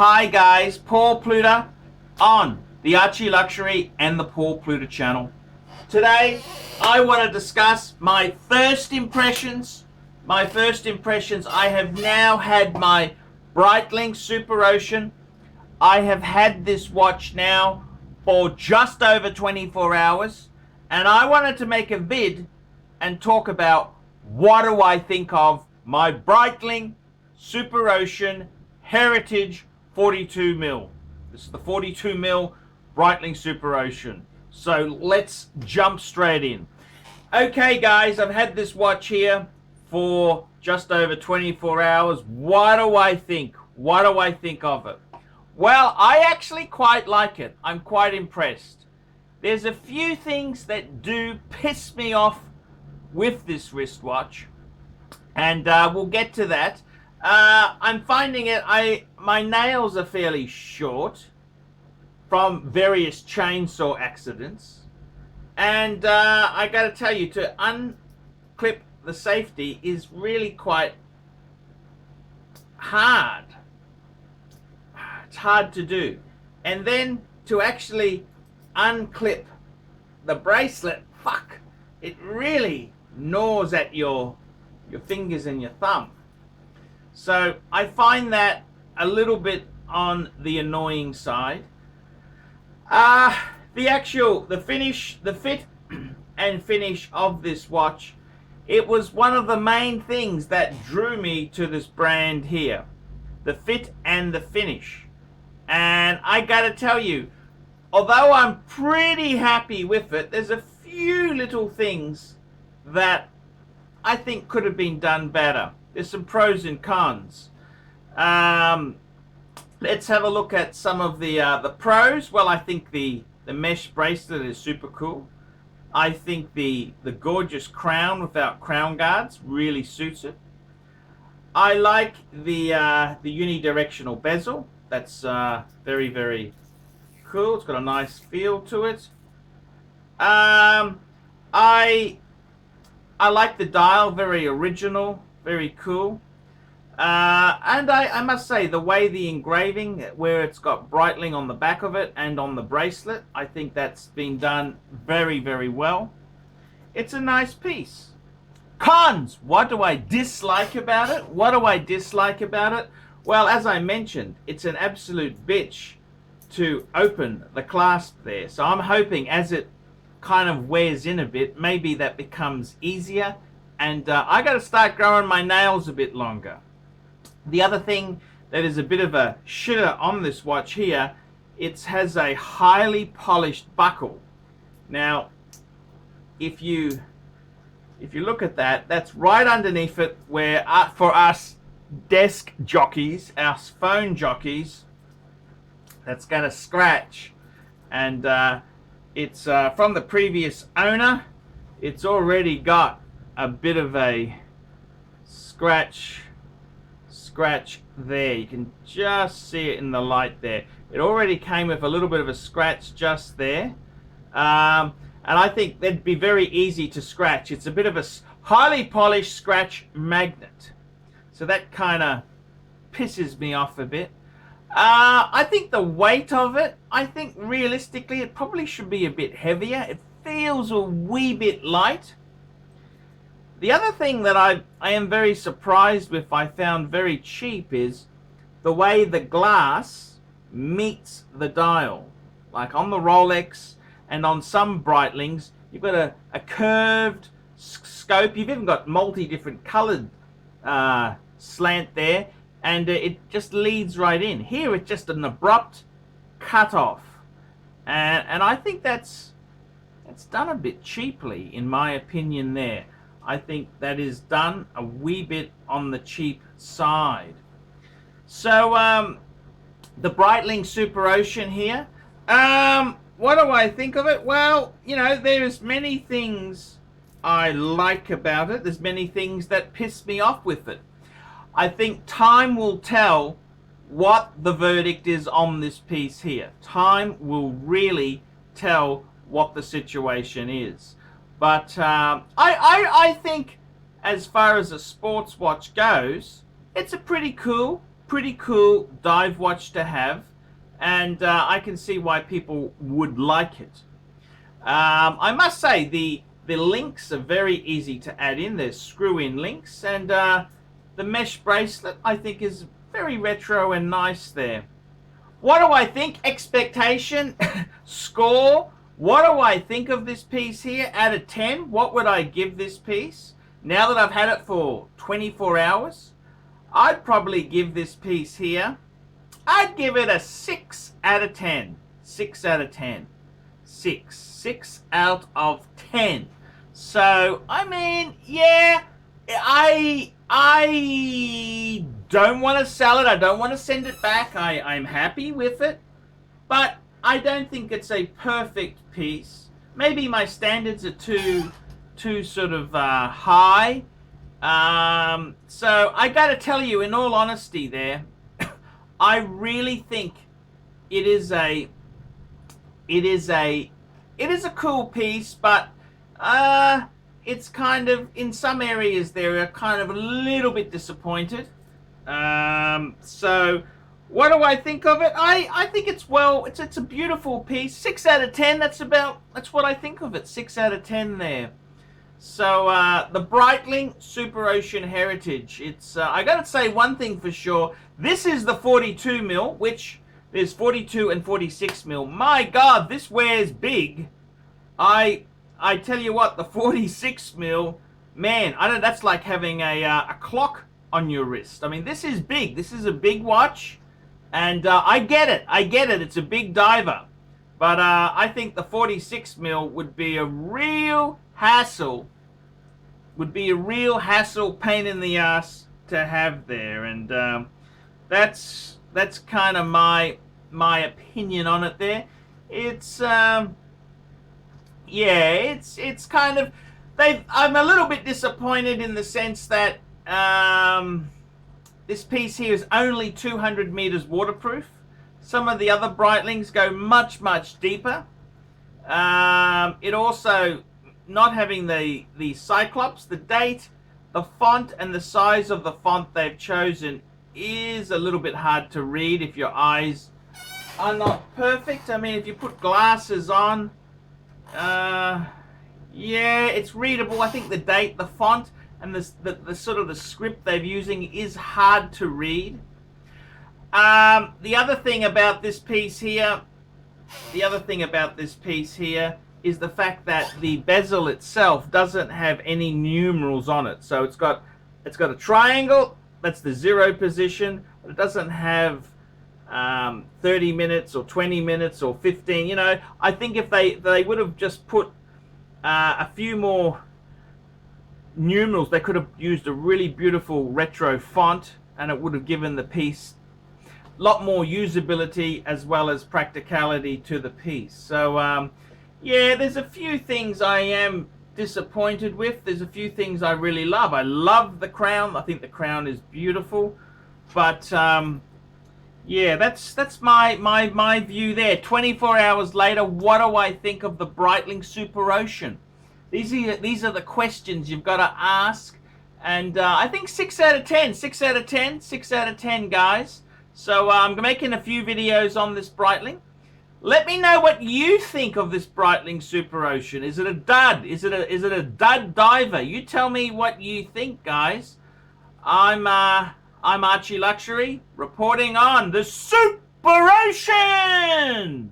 Hi guys, Paul Pluter on the ArchieLuxury and the Paul Pluter channel. Today I want to discuss my first impressions. I have now had my Breitling SuperOcean. I have had this watch now for just over 24 hours, and I wanted to make a vid and talk about what do I think of my Breitling SuperOcean Heritage 42mm. This is the 42mm Breitling SuperOcean. So let's jump straight in. Okay guys, I've had this watch here for just over 24 hours. What do I think? What do I think of it? Well, I actually quite like it. I'm quite impressed. There's a few things that do piss me off with this wristwatch, and we'll get to that. I'm finding it, my nails are fairly short from various chainsaw accidents, and I gotta tell you, to unclip the safety is really quite hard. It's hard to do, and then to actually unclip the bracelet, fuck, it really gnaws at your fingers and your thumb. So I find that a little bit on the annoying side. The fit and finish of this watch, it was one of the main things that drew me to this brand here. The fit and the finish. And I gotta tell you, although I'm pretty happy with it, there's a few little things that I think could have been done better. There's some pros and cons. Let's have a look at some of the pros. Well, I think the mesh bracelet is super cool. I think the gorgeous crown without crown guards really suits it. I like the unidirectional bezel. That's very, very cool. It's got a nice feel to it. I like the dial, very original, very cool. And I must say, the way the engraving, where it's got Breitling on the back of it and on the bracelet, I think that's been done very, very well. It's a nice piece. Cons! What do I dislike about it? What do I dislike about it? Well, as I mentioned, it's an absolute bitch to open the clasp there. So I'm hoping as it kind of wears in a bit, maybe that becomes easier. And I got to start growing my nails a bit longer. The other thing that is a bit of a shitter on this watch here, it has a highly polished buckle. Now, if you look at that, that's right underneath it, where for us desk jockeys, our phone jockeys, that's going to scratch. And it's from the previous owner. It's already got a bit of a scratch there. You can just see it in the light there. It already came with a little bit of a scratch just there, and I think that'd be very easy to scratch. It's a bit of a highly polished scratch magnet, so that kind of pisses me off a bit. I think the weight of it, I think realistically it probably should be a bit heavier. It feels a wee bit light. The other thing that I am very surprised with, I found very cheap, is the way the glass meets the dial. Like on the Rolex and on some Breitlings, you've got a curved scope. You've even got multi-different colored slant there, and it just leads right in. Here it's just an abrupt cut off. And I think that's done a bit cheaply, in my opinion there. I think that is done a wee bit on the cheap side. So the Breitling SuperOcean here, what do I think of it? Well, you know, there's many things I like about it. There's many things that piss me off with it. I think time will tell what the verdict is on this piece here. Time will really tell what the situation is. But I think, as far as a sports watch goes, it's a pretty cool pretty cool dive watch to have, and I can see why people would like it. I must say the links are very easy to add in. There's screw-in links, and the mesh bracelet I think is very retro and nice there. What do I think? Expectation, score. What do I think of this piece here? Out of 10, what would I give this piece? Now that I've had it for 24 hours, I'd probably give this piece here, I'd give it a 6 out of 10. 6 out of 10. 6 out of 10. So, I mean, yeah, I don't want to sell it. I don't want to send it back. I'm happy with it. But I don't think it's a perfect piece. Maybe my standards are too sort of high. So I got to tell you, in all honesty there, I really think it is a cool piece, but it's kind of, in some areas there are kind of a little bit disappointed. So what do I think of it? I think it's a beautiful piece. 6 out of 10. That's what I think of it. 6 out of 10 there. So the Breitling SuperOcean Heritage. It's I gotta say one thing for sure. This is the 42 mil, which there's 42 and 46 mil. My God, this wears big. I tell you what, the 46 mil, man, that's like having a clock on your wrist. I mean, this is big. This is a big watch, and I get it. It's a big diver, but I think the 46 mil would be a real hassle. Pain in the ass to have there, and that's kind of my opinion on it there. It's it's kind of, I'm a little bit disappointed in the sense that this piece here is only 200 meters waterproof. Some of the other Breitlings go much deeper. It also, not having the Cyclops, the date, the font, and the size of the font they've chosen is a little bit hard to read if your eyes are not perfect. I mean, if you put glasses on, yeah, it's readable. I think the date, the font, and the sort of the script they're using is hard to read. The other thing about this piece here is the fact that the bezel itself doesn't have any numerals on it. So it's got a triangle, that's the 0 position, but it doesn't have 30 minutes or 20 minutes or 15. You know, I think if they would have just put a few more numerals, they could have used a really beautiful retro font, and it would have given the piece a lot more usability as well as practicality to the piece. So yeah, there's a few things I am disappointed with. There's a few things I really love. I love the crown. I think the crown is beautiful. But yeah, that's my view there. 24 hours later, what do I think of the Breitling SuperOcean? These are the questions you've got to ask. And I think 6 out of 10. 6 out of 10. 6 out of 10, guys. So I'm making a few videos on this Breitling. Let me know what you think of this Breitling SuperOcean. Is it a dud? Is it a dud diver? You tell me what you think, guys. I'm ArchieLuxury, reporting on the SuperOcean.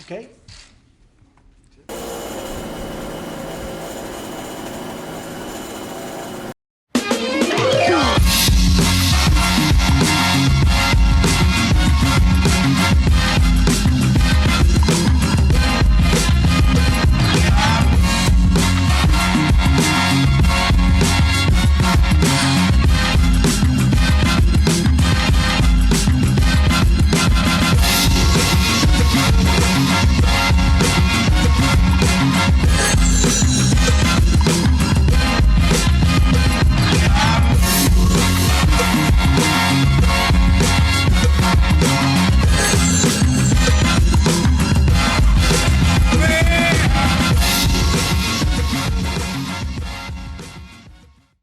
Okay.